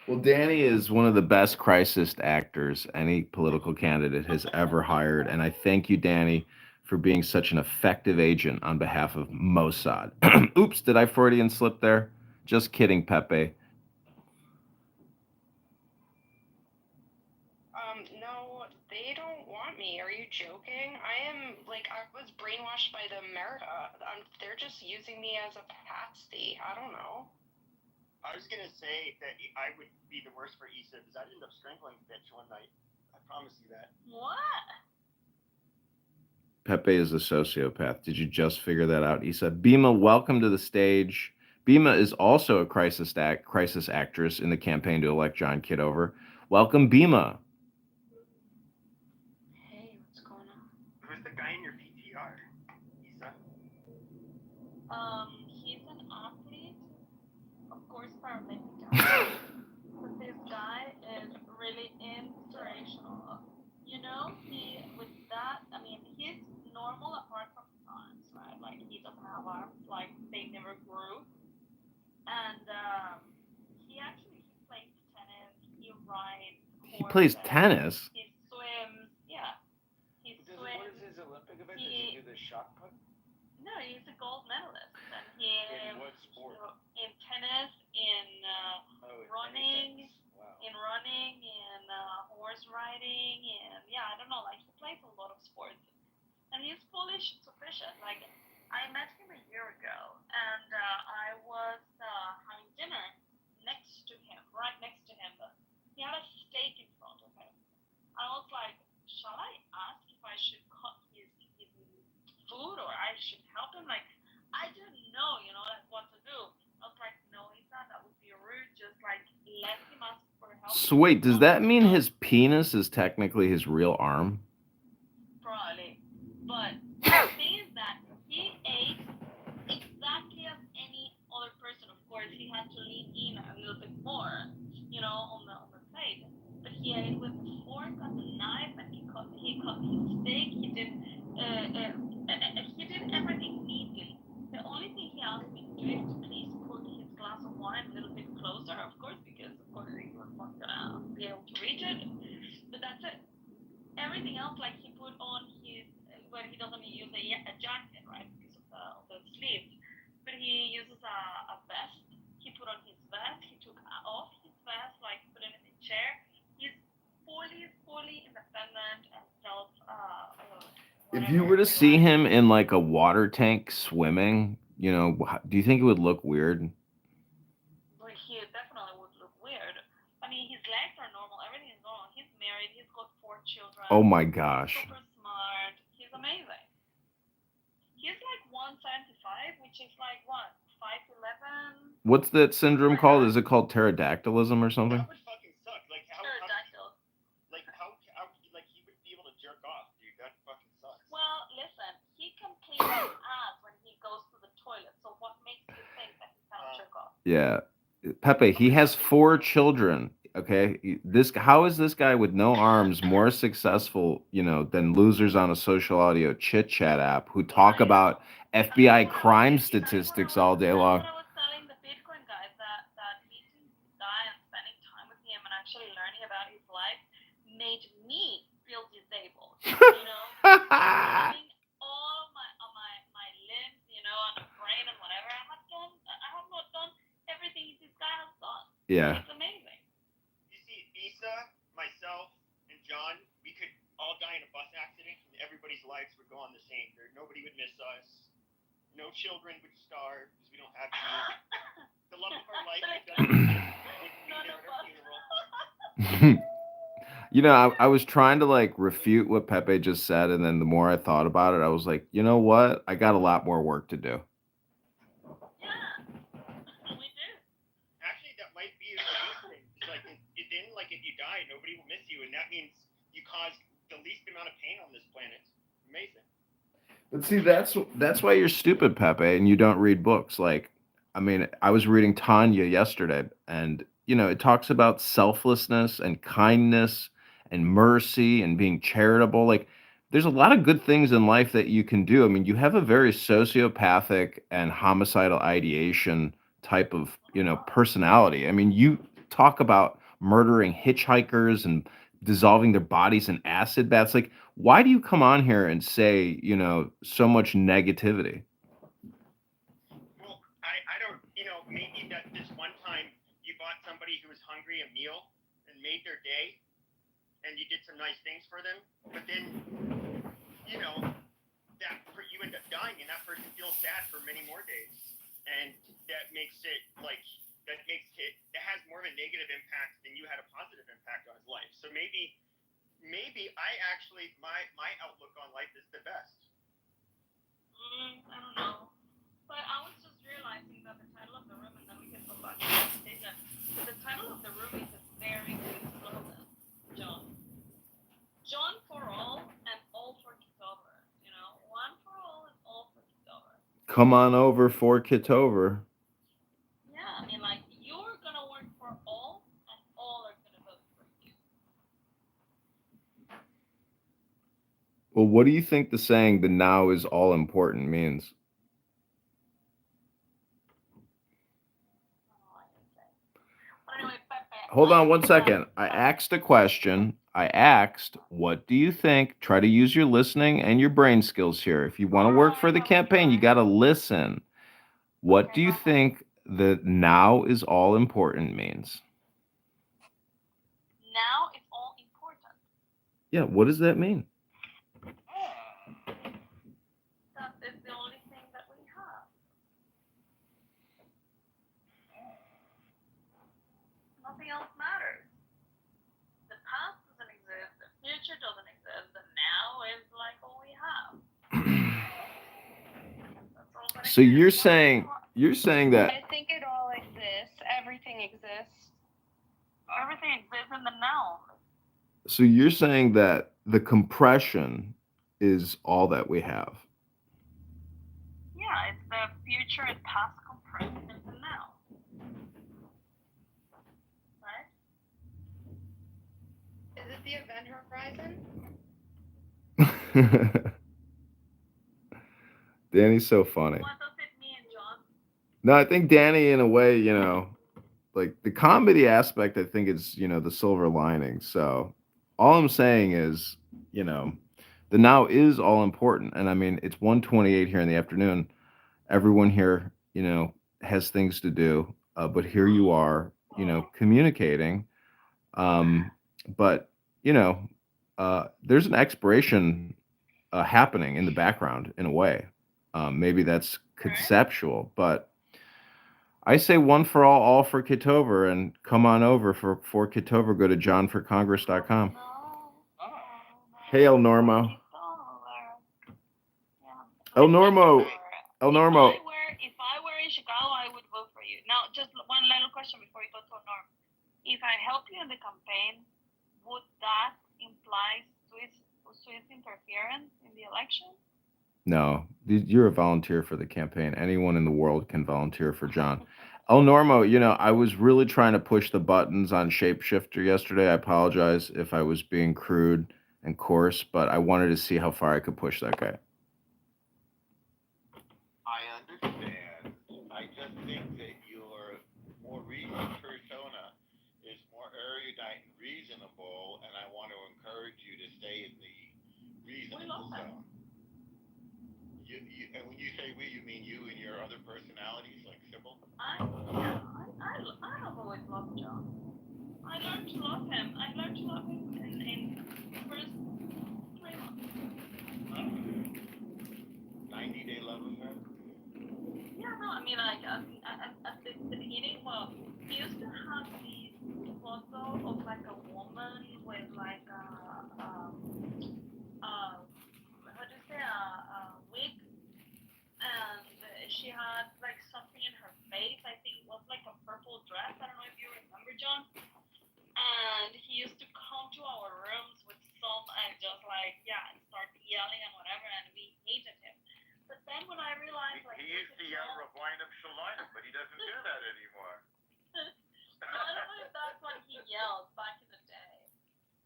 Well, Danny is one of the best crisis actors any political candidate has ever hired. And I thank you, Danny, for being such an effective agent on behalf of Mossad. Oops, did I Freudian slip there? Just kidding, Pepe. No, they don't want me. Are you joking? I was brainwashed by the America. They're just using me as a patsy. I don't know. I was gonna say that I would be the worst for Issa because I'd end up strangling the bitch one night. I promise you that. What? Pepe is a sociopath. Did you just figure that out, Issa? Bima, welcome to the stage. Bima is also a crisis actress in the campaign to elect John Kitover. Welcome, Bima. Hey, what's going on? Who's the guy in your PTR, Issa? He's an athlete, of course, Paralympic. But this guy is really inspirational. He's normal apart from his arms, right? Like, he doesn't have arms, like, they never grew. And he plays tennis, he rides horses. He plays tennis? He swims, yeah. What is his Olympic event? Does he do the shot put? No, he's a gold medalist. And In what sport? In tennis, in running, in horse riding, and I don't know, like, he plays a lot of sports. And he's fully sufficient. Like, I met him a year ago, and I was having dinner next to him, right next to him. He had a steak in front of him. I was like, shall I ask if I should cut his food or I should help him? Like, I didn't know, like, what to do. I was like, no, Ethan, that would be rude. Just, like, let him ask for help. So wait, does that mean his penis is technically his real arm? Probably. But the thing is that he ate exactly as any other person. Of course, he had to lean in a little bit more, on the plate. But he ate with a fork and a knife, and he cut his steak. He did everything neatly. The only thing he asked me to do is to please put his glass of wine a little bit closer, of course, because of course he was not gonna be able to reach it. But that's it. Everything else, like, he put on his, well, he doesn't use a jacket, right, because of the sleeves, but he uses a vest. He put on his vest. He took off his vest, like, put it in the chair. He's fully independent and self. If you were to see him in, like, a water tank swimming, do you think it would look weird? Well, he definitely would look weird. I mean, his legs are normal. Everything is normal. He's married. He's got 4 children. Oh my gosh. He's super smart. He's amazing. He's like 175, which is like what, 5'11". What's that syndrome called? Is it called pterodactylism or something? That would fucking suck. Like, how he would be able to jerk off, dude. That fucking sucks. Well, listen, he can clean his ass when he goes to the toilet. So what makes you think that he can't jerk off? Yeah. Pepe, he has 4 children. Okay. How is this guy with no arms more successful, than losers on a social audio chit chat app who talk about FBI crime statistics all day long? That's what I was telling the Bitcoin guys, that meeting this guy and spending time with him and actually learning about his life made me feel disabled. Having all my limbs, and a brain and whatever. I have not done everything this guy has done. Yeah. It's amazing. You see, Issa, myself, and John, we could all die in a bus accident, and everybody's lives would go on the same. Nobody would miss us. No children would starve because we don't have to. The love of our life would be there at our funeral. You know, I was trying to like refute what Pepe just said, and then the more I thought about it, I was like, you know what? I got a lot more work to do. Yeah, we do. Actually, that might be a good thing. It's like it didn't like if you die, nobody will miss you, and that means you caused the least amount of pain on this planet. Amazing. But see, that's why you're stupid, Pepe, and you don't read books. Like, I mean, I was reading Tanya yesterday, and it talks about selflessness and kindness and mercy and being charitable. Like, there's a lot of good things in life that you can do. I mean, you have a very sociopathic and homicidal ideation type of, personality. I mean, you talk about murdering hitchhikers and dissolving their bodies in acid baths. Like, why do you come on here and say, so much negativity? Well, I don't, maybe that this one time you bought somebody who was hungry a meal and made their day, and you did some nice things for them, but then, you end up dying, and that person feels sad for many more days, and that makes it it has more of a negative impact than you had a positive impact on his life. So maybe I actually my outlook on life is the best. I don't know. But I was just realizing that the title of the room, and then we can go back to the conversation. The title of the room is a very good slogan, John. John for all and all for Kitover. One for all and all for Kitover. Come on over for Kitover. Yeah, I mean, like, you're gonna work for all, and all are gonna vote for you. Well, what do you think the saying "the now is all important" means? Anyway, Pepe, Hold on one second. I asked a question. I asked, what do you think? Try to use your listening and your brain skills here. If you want to work for the campaign, you got to listen. What do you think the now is all important means? now it's all important. Yeah, what does that mean? That is the only thing that we have. Nothing else matters. The past doesn't exist, the future doesn't exist, the now is like all we have. That's all that So you're saying that I think it all exists. Everything exists. Everything exists in the now. so you're saying that the compression is all that we have. Yeah, it's the future and past compressed into now. Right? Is it the event horizon? Danny's so funny. What does it mean, John? No, I think Danny, in a way, like the comedy aspect, I think is, the silver lining. So all I'm saying is, the now is all important. And I mean, it's 1:28 here in the afternoon. Everyone here, has things to do. But here you are, communicating. But, there's an expiration happening in the background in a way. Maybe that's conceptual, but I say one for all for Kitover, and come on over for Kitover. Go to johnforcongress.com. Hey, El Normo. El Normo. El Normo. If I were in Chicago, I would vote for you. Now, just one little question before you go to Norm. If I help you in the campaign, would that imply Swiss interference in the election? No, you're a volunteer for the campaign. Anyone in the world can volunteer for John. El Normo, I was really trying to push the buttons on Shapeshifter yesterday. I apologize if I was being crude and coarse, but I wanted to see how far I could push that guy. I understand. I just think that your more recent persona is more erudite and reasonable, and I want to encourage you to stay in the reasonable zone. And when you say we, you mean you and your other personalities, like Sybil? I have always loved John. I learned to love him. I learned to love him in the first 3 months. 90-day love affair? Yeah, no, I mean, like, at the beginning, well, he used to have this photo of, like, a woman with, like, used to come to our rooms with some and just like, yeah, and start yelling and whatever, and we hated him. But then when I realized, like, he used to yell Rabinum Shalinum, but he doesn't do that anymore. I don't know if that's what he yelled back in the day.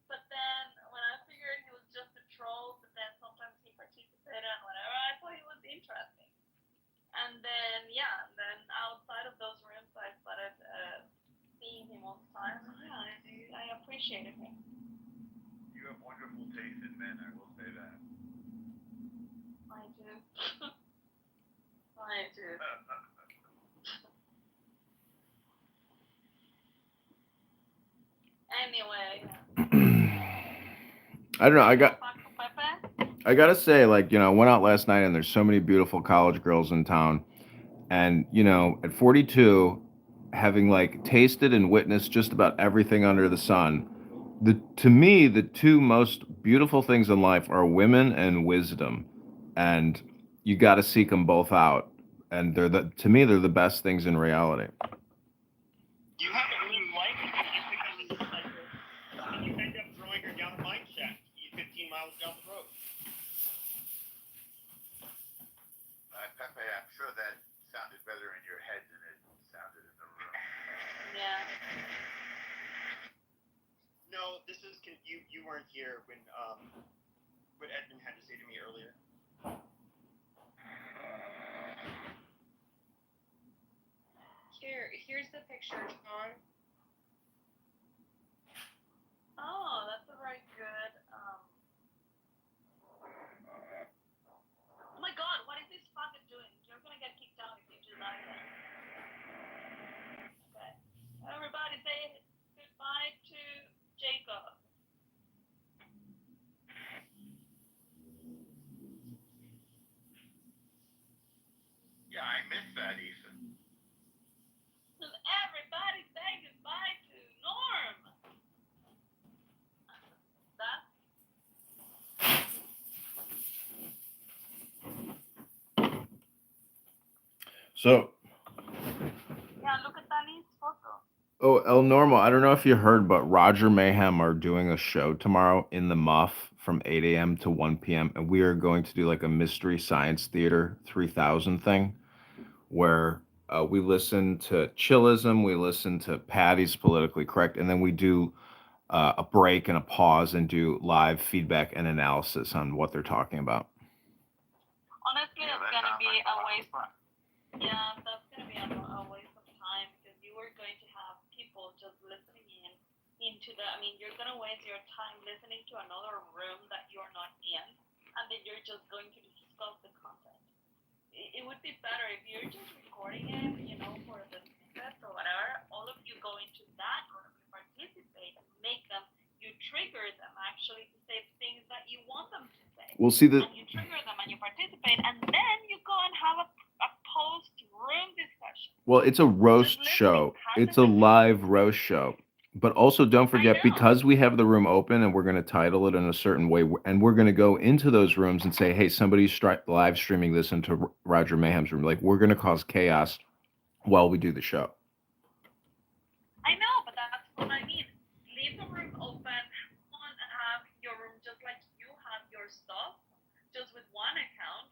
But then when I figured he was just a troll, but then sometimes he participated and whatever, I thought he was interesting. And then, yeah, then outside of those rooms, I started seeing him all the time. And yeah, I appreciated him. You have wonderful taste in men, I will say that. I do. I do. Anyway. I don't know. I gotta say, like, I went out last night and there's so many beautiful college girls in town. And, at 42, having like tasted and witnessed just about everything under the sun, to me, the two most beautiful things in life are women and wisdom. And you got to seek them both out. And to me, they're the best things in reality. You have a really like it just because it's like and you end up throwing her down a mine shaft 15 miles down the road. Pepe, I'm sure that sounded better in your head than it sounded in the room. Yeah. No, this is you weren't here when what Edmund had to say to me earlier. Here's the picture, John. Oh, that's a very good. Oh my God, what is this fucker doing? You're gonna get kicked out if you do that. Okay. Everybody say goodbye to Jacob. Yeah, I missed that, Ethan. Everybody say goodbye to Norm. So. Yeah, look at Danny's photo. Oh, El Normo, I don't know if you heard, but Roger Mayhem are doing a show tomorrow in the Muff from 8 a.m. to 1 p.m. And we are going to do like a Mystery Science Theater 3000 thing where we listen to Chillism, we listen to Patty's Politically Correct, and then we do a break and a pause and do live feedback and analysis on what they're talking about. Honestly, it's going to be a waste. Yeah, that's going to be a waste of time because you are going to have people just listening into the. I mean, you're going to waste your time listening to another room that you're not in, and then you're just going to discuss the content. It would be better if you're just recording it, for the snippets or whatever. All of you go into that room, you participate, and make them. You trigger them actually to say things that you want them to say. We'll see the. And you trigger them and you participate, and then you go and have a post-room discussion. Well, it's a roast show. It's a live roast show. But also don't forget, because we have the room open and we're going to title it in a certain way, and we're going to go into those rooms and say, hey, somebody's live streaming this into Roger Mayhem's room. Like, we're going to cause chaos while we do the show. I know, but that's what I mean. Leave the room open and have your room just like you have your stuff, just with one account.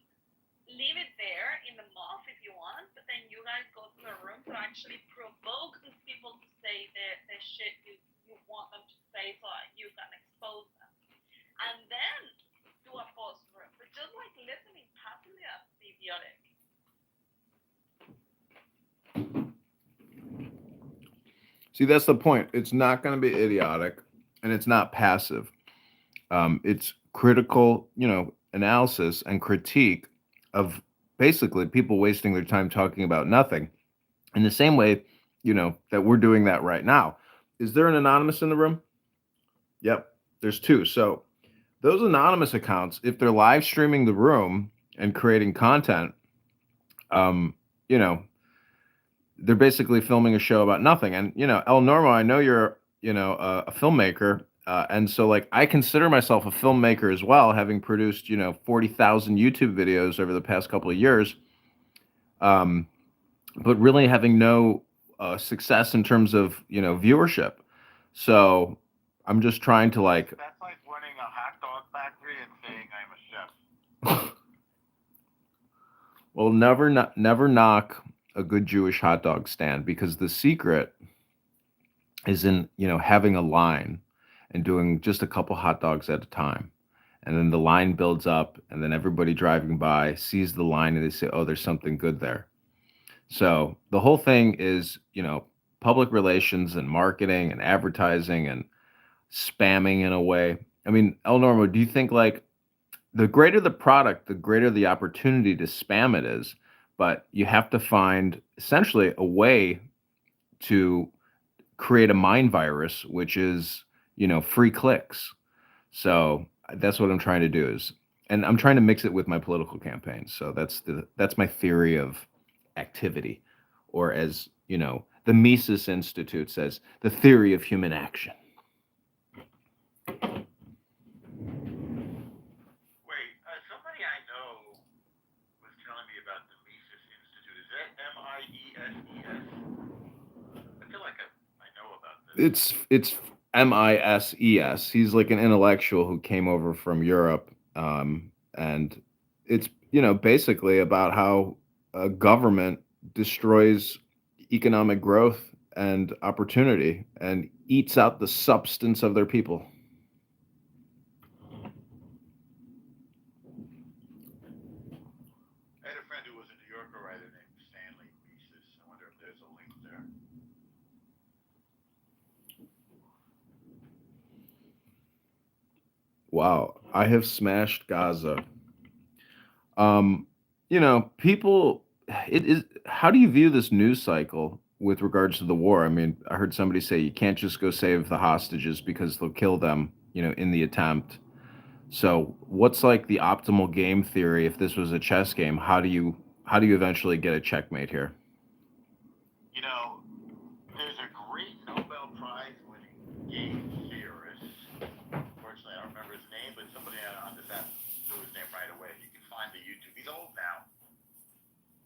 Leave it there in the muff if you want, but then you guys go to the room to actually provoke these people to say the shit you want them to say so you can expose them. And then do a post room. But just like listening passively, that's idiotic. See, that's the point. It's not going to be idiotic, and it's not passive. It's critical, analysis and critique of basically people wasting their time talking about nothing. In the same way, that we're doing that right now. Is there an anonymous in the room? Yep, there's two. So those anonymous accounts, if they're live streaming the room and creating content, they're basically filming a show about nothing. And, El Normo, I know you're, a filmmaker. And so, like, I consider myself a filmmaker as well, having produced, 40,000 YouTube videos over the past couple of years, but really having no success in terms of, viewership. So I'm just trying to like. That's like running a hot dog factory and saying I'm a chef. Well, never knock a good Jewish hot dog stand, because the secret is in, having a line and doing just a couple hot dogs at a time. And then the line builds up, and then everybody driving by sees the line and they say, "Oh, there's something good there." So the whole thing is, public relations and marketing and advertising and spamming in a way. I mean, El Normo, do you think like the greater the product, the greater the opportunity to spam it is, but you have to find essentially a way to create a mind virus, which is, free clicks. So that's what I'm trying to do is, and I'm trying to mix it with my political campaign. So that's my theory of activity, or as the Mises Institute says, the theory of human action. Wait, somebody I know was telling me about the Mises Institute. Is that MIESES? I feel like I know about this. It's Mises. He's like an intellectual who came over from Europe, and it's basically about how a government destroys economic growth and opportunity and eats out the substance of their people. I had a friend who was a New Yorker writer named Stanley Mises. I wonder if there's a link there. Wow, I have smashed Gaza. People, it is. How do you view this news cycle with regards to the war? I mean, I heard somebody say you can't just go save the hostages because they'll kill them, in the attempt. So, what's like the optimal game theory if this was a chess game? How do you eventually get a checkmate here? You know, there's a great Nobel Prize winning game theorist. Unfortunately, I don't remember his name, but somebody on this app knew his name right away. You can find the YouTube. He's old now.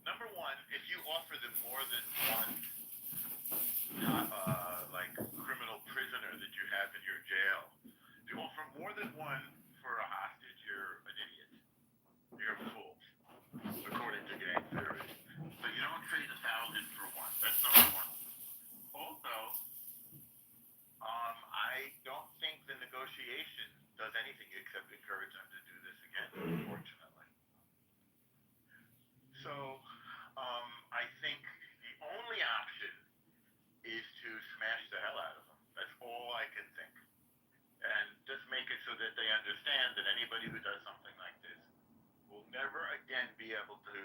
Number one, if you offer them more than one, like criminal prisoner that you have in your jail, if you offer more than one for a hostage, you're an idiot. You're a fool, according to game theory. So you don't trade 1,000 for one. That's number one. Also, I don't think the negotiation does anything except encourage them to do this again, unfortunately. So, I think the only option is to smash the hell out of them. That's all I can think. And just make it so that they understand that anybody who does something like this will never again be able to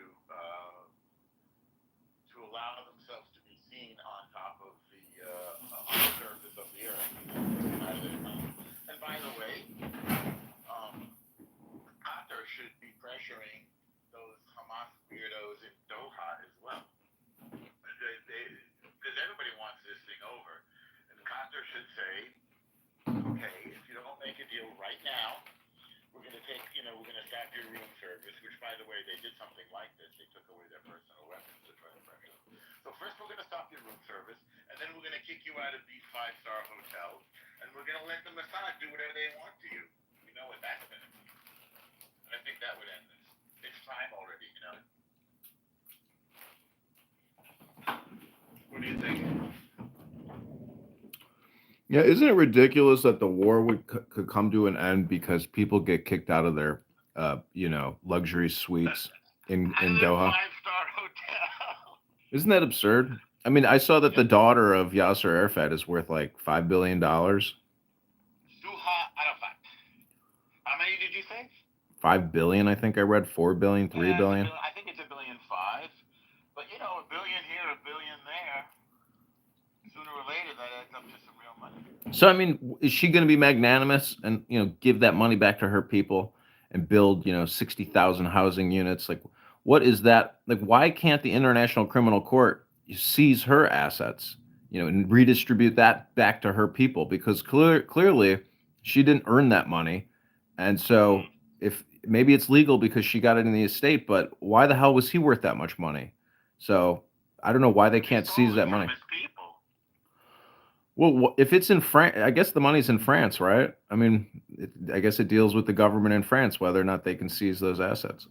allow themselves to be seen on top of on the surface of the earth. And by the way, Qatar should be pressuring those Hamas weirdos in Doha as well. Because everybody wants this thing over. And Qatar should say, okay, if you don't make a deal right now, we're going to we're going to stop your room service, which, by the way, they did something like this. They took away their personal weapons to try to pressure them. So first we're going to stop your room service, and then we're going to kick you out of these 5-star hotels, and we're going to let the Mossad do whatever they want to you. You know what that's going to be. And I think that would end this. It's time already, What do you think? Yeah, isn't it ridiculous that the war could come to an end because people get kicked out of their, luxury suites in Doha? 5-star hotel. Isn't that absurd? I mean, I saw that the daughter of Yasser Arafat is worth like $5 billion. Suha Arafat. How many did you say? 5 billion, I think I read. 4 billion, 3 billion. I think it's $1.5 billion. But $1 billion here, $1 billion there. Sooner or later, that adds up to some real money. So, I mean, is she going to be magnanimous and, give that money back to her people and build, 60,000 housing units? Like, what is that? Like, why can't the International Criminal Court seize her assets, and redistribute that back to her people? Because clearly she didn't earn that money. And so if maybe it's legal because she got it in the estate, but why the hell was he worth that much money? So I don't know why they can't seize that money. Well, if it's in France, I guess the money's in France, right? I mean, I guess it deals with the government in France whether or not they can seize those assets.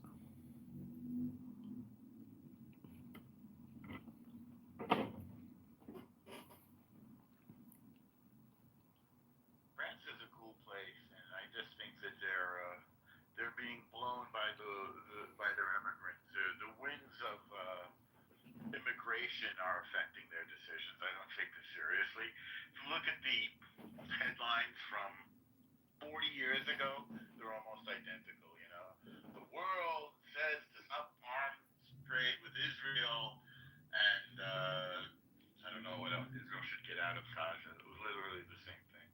France is a cool place, and I just think that they're being blown by by their immigrants. The winds of immigration are affecting their decisions. I don't take this seriously. If you look at the headlines from 40 years ago, they're almost identical. You know, the world says to stop arms trade with Israel, and I don't know what else. Israel should get out of Gaza. It was literally the same thing.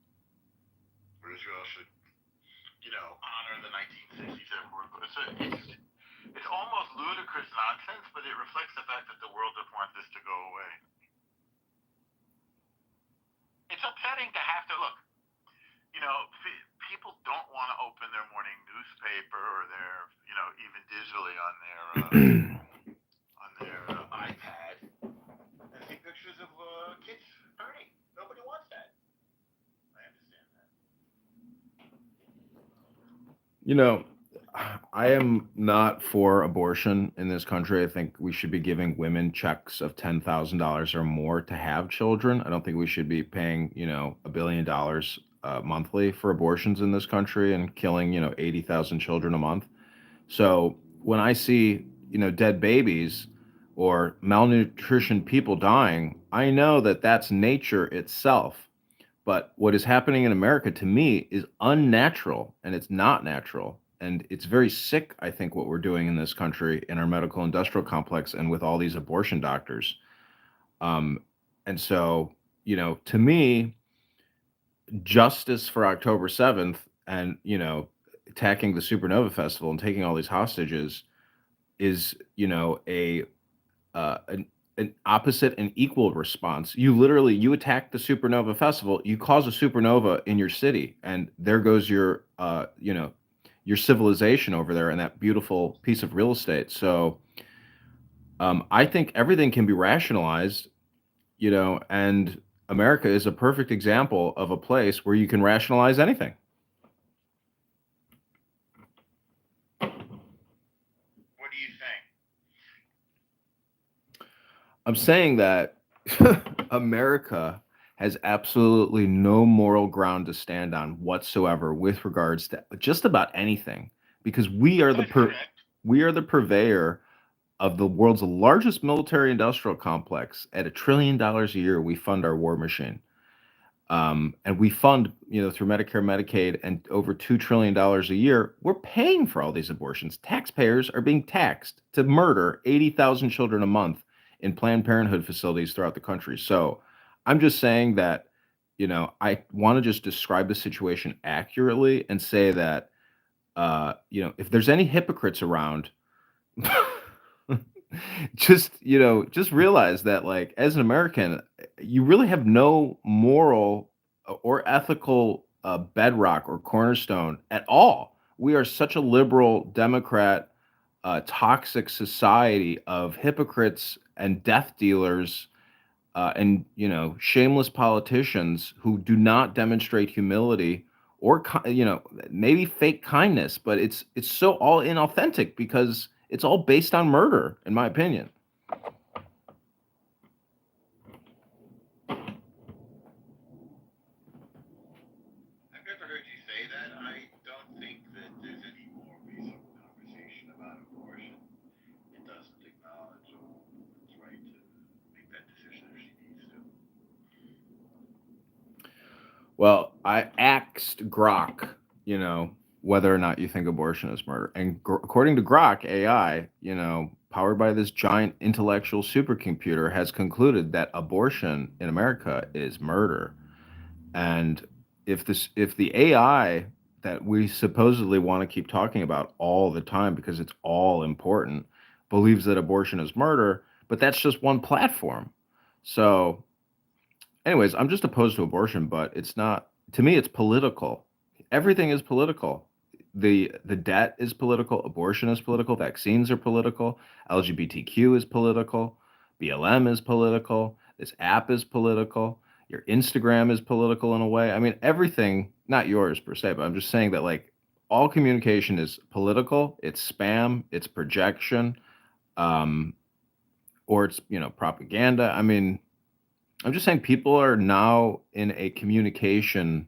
Or Israel should, honor the 1967 war. So it's almost ludicrous nonsense, but it reflects the fact that the world just wants this to go away. It's upsetting to have to look. People don't want to open their morning newspaper or their, even digitally on their iPad and see pictures of kids burning. Nobody wants that. I understand that. I am not for abortion in this country. I think we should be giving women checks of $10,000 or more to have children. I don't think we should be paying, $1 billion monthly for abortions in this country and killing, 80,000 children a month. So when I see, dead babies or malnutrition people dying, I know that that's nature itself. But what is happening in America to me is unnatural and it's not natural. And it's very sick, I think, what we're doing in this country in our medical industrial complex and with all these abortion doctors. And so, to me, justice for October 7th and, attacking the Supernova Festival and taking all these hostages is, an opposite and equal response. You attack the Supernova Festival, you cause a supernova in your city, and there goes your civilization over there and that beautiful piece of real estate. So I think everything can be rationalized, and America is a perfect example of a place where you can rationalize anything. What do you think? I'm saying that America has absolutely no moral ground to stand on whatsoever with regards to just about anything, because we are the purveyor of the world's largest military industrial complex. At $1 trillion a year, we fund our war machine. And we fund, through Medicare, Medicaid, and over $2 trillion a year, we're paying for all these abortions. Taxpayers are being taxed to murder 80,000 children a month in Planned Parenthood facilities throughout the country. So I'm just saying that, I want to just describe the situation accurately and say that, if there's any hypocrites around, just realize that, like, as an American, you really have no moral or ethical bedrock or cornerstone at all. We are such a liberal, Democrat, toxic society of hypocrites and death dealers, and shameless politicians who do not demonstrate humility or maybe fake kindness, but it's so all inauthentic because it's all based on murder, in my opinion. I've never heard you say that. I don't think that there's any more reasonable conversation about abortion. It doesn't acknowledge a woman's right to make that decision if she needs to. Well, I asked Grok, whether or not you think abortion is murder. And according to Grok AI, powered by this giant intellectual supercomputer, has concluded that abortion in America is murder. And if the AI that we supposedly want to keep talking about all the time because it's all important believes that abortion is murder, but that's just one platform. So anyways, I'm just opposed to abortion, but it's not, to me, it's political. Everything is political. The debt is political, abortion is political, vaccines are political, LGBTQ is political, BLM is political, this app is political. Your Instagram is political in a way. I mean, everything, not yours per se, but I'm just saying that like all communication is political. It's spam. It's projection. Um, or it's propaganda. I mean, I'm just saying people are now in a communication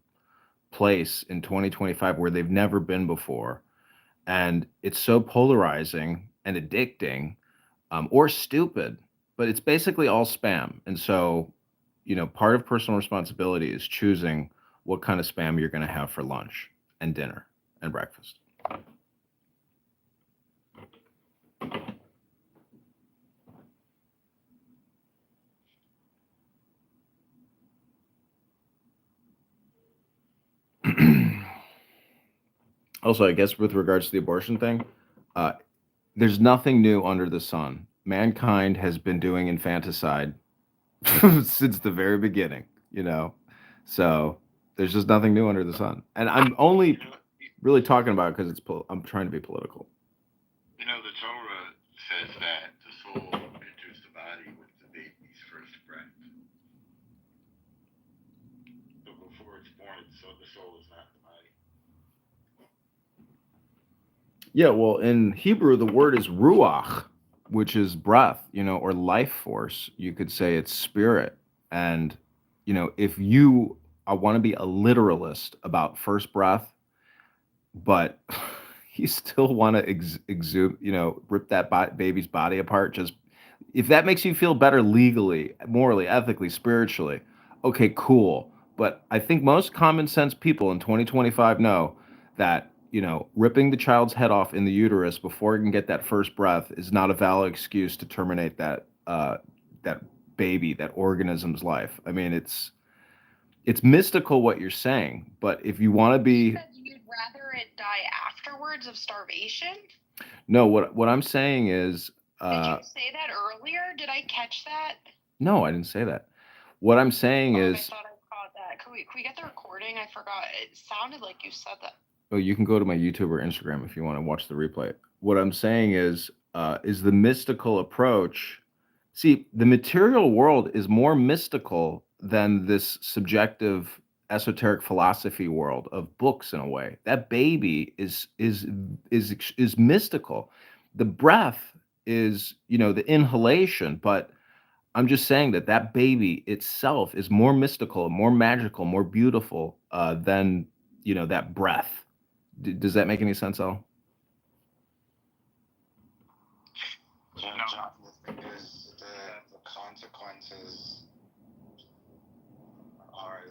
place in 2025 where they've never been before, and it's so polarizing and addicting, or stupid, but it's basically all spam. And so, part of personal responsibility is choosing what kind of spam you're going to have for lunch and dinner and breakfast. Also, I guess with regards to the abortion thing, uh, there's nothing new under the sun. Mankind has been doing infanticide since the very beginning, you know? So there's just nothing new under the sun. And I'm only really talking about it because I'm trying to be political. You know, the Torah says that the soul enters the body with the baby's first breath. But before it's born, the soul is not in the body. Yeah, well, in Hebrew, the word is ruach, which is breath, or life force. You could say it's spirit. And, if you want to be a literalist about first breath, but you still want to exude, rip that baby's body apart, just if that makes you feel better legally, morally, ethically, spiritually, okay, cool. But I think most common sense people in 2025 know that, ripping the child's head off in the uterus before it can get that first breath is not a valid excuse to terminate that baby, that organism's life. I mean, it's mystical what you're saying, but if you want to be, You said you'd rather it die afterwards of starvation? no, what I'm saying is, Did you say that earlier? Did I catch that? no, I didn't say that. What I'm saying I is, thought I caught that. Can we get the recording? I forgot. It sounded like you said that. oh, you can go to my YouTube or Instagram if you want to watch the replay. What I'm saying is the mystical approach. See, the material world is more mystical than this subjective, esoteric philosophy world of books. In a way, that baby is mystical. The breath is, the inhalation, but I'm just saying that baby itself is more mystical, more magical, more beautiful than that breath. Does that make any sense, Al? John, the thing is, the consequences are,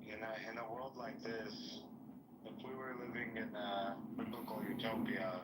in a world like this, if we were living in a biblical utopia,